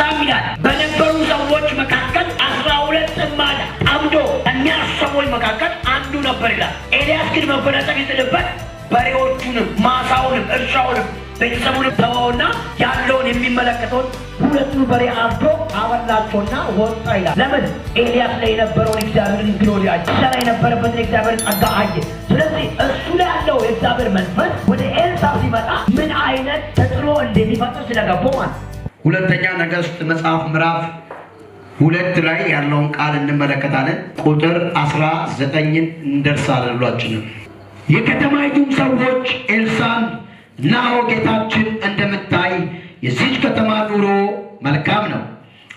ኤልሳዕ ይላል በነበሩ ሰዎች መካከል 12 ጥማድ አምዶ የሚያሰሙኝ መካከል አንዱ ነበር ይላል። ኤልያስ ግን መበለጠግ ይጥልበት በሬዎቹንም ማሳውንም እርሻውንም ቤተሰቡንም ተወውና ያለውን የሚመለከተውን ሁለቱን በሬ አርዶ አበላቸውና ወጣ ይላል። ለምን? ኤልያስ ላይ የነበረውን እግዚአብሔርን ግሎሪ አየ። እዛ ላይ የነበረበትን እግዚአብሔርን ጸጋ አየ። ስለዚህ እሱ ላይ ያለው የእግዚአብሔር መንፈስ ወደ ኤልሳዕ ሲመጣ ምን አይነት ተጽዕኖ እንደሚፈጥር ስለገባው ማለት። ሁለተኛ ነገሥት መጽሐፍ ምዕራፍ 2 ላይ ያለውን ቃል እንመለከታለን። ቁጥር 19 እንደርሳለን ሁላችንም። የከተማይቱም ሰዎች ኤልሳዕን ናሆ ጌታችን እንደምታይ የዚች ከተማ ኑሮ መልካም ነው፣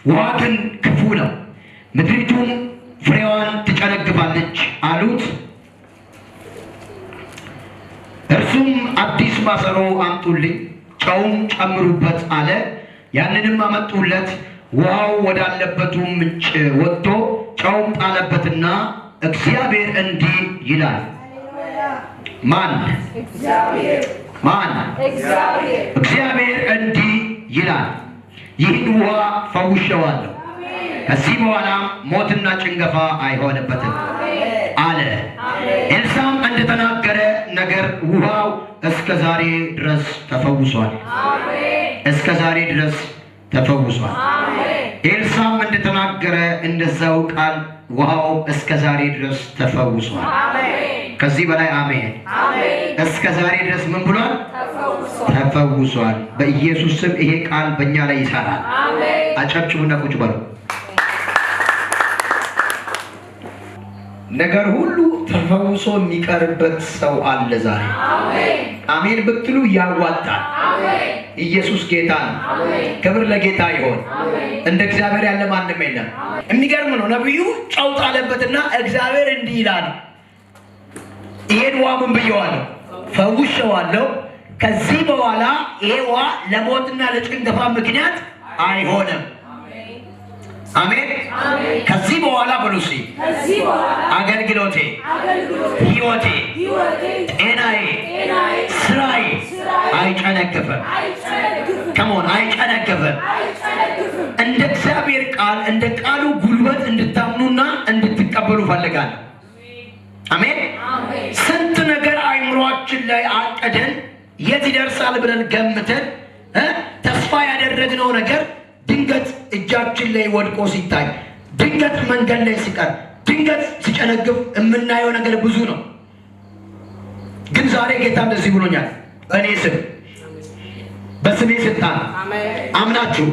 ውሃ ግን ክፉ ነው፣ ምድሪቱም ፍሬዋን ትጨነግፋለች አሉት። እርሱም አዲስ ማሰሮ አምጡልኝ፣ ጨውም ጨምሩበት አለ። ያንንም አመጡለት። ውሃው ወዳለበቱ ምንጭ ወጥቶ ጨውም ጣለበትና እግዚአብሔር እንዲህ ይላል። ማን? እግዚአብሔር እንዲህ ይላል፣ ይህን ውሃ ፈውሼዋለሁ፣ ከዚህ በኋላ ሞትና ጭንገፋ አይሆንበትም አለ። ኤልሳዕም እንደተናገረ ነገር ውሃው እስከ ዛሬ ድረስ ተፈውሷል። እስከ ዛሬ ድረስ ተፈውሷል። ኤልሳዕም እንደተናገረ እንደዛው ቃል ውሃው እስከ ዛሬ ድረስ ተፈውሷል። ከዚህ በላይ አሜን። እስከ ዛሬ ድረስ ምን ብሏል? ተፈውሷል። በኢየሱስ ስም ይሄ ቃል በእኛ ላይ ይሰራል። አጨብጭቡና ቁጭ በሉ። ነገር ሁሉ ተፈውሶ የሚቀርበት ሰው አለ ዛሬ። አሜን ብትሉ ያዋጣል። ኢየሱስ ጌታ ነው። ክብር ለጌታ ይሆን። እንደ እግዚአብሔር ያለ ማንም የለም። የሚገርም ነው። ነብዩ ጨው ጣለበትና እግዚአብሔር እንዲህ ይላል፣ ይሄን ውሃ ምን ብየዋለሁ? ፈውሼዋለሁ። ከዚህ በኋላ ይሄ ውሃ ለሞትና ለጭንገፋ ምክንያት አይሆንም። አሜን። ከዚህ በኋላ ብሉሲ አገልግሎቴ፣ ህይወቴ፣ ጤናዬ፣ ስራዬ አይጨነግፍም። ከመሆን አይጨነግፍም። እንደ እግዚአብሔር ቃል እንደ ቃሉ ጉልበት እንድታምኑና እንድትቀበሉ ፈልጋለሁ። አሜን። ስንት ነገር አይምሯችን ላይ አቀደን የት ይደርሳል ብለን ገምተን ተስፋ ያደረግነው ነገር ድንገት እጃችን ላይ ወድቆ ሲታይ፣ ድንገት መንገድ ላይ ሲቀር፣ ድንገት ሲጨነግፍ የምናየው ነገር ብዙ ነው። ግን ዛሬ ጌታ እንደዚህ ብሎኛል። በእኔ ስም በስሜ ስልጣን አምናችሁ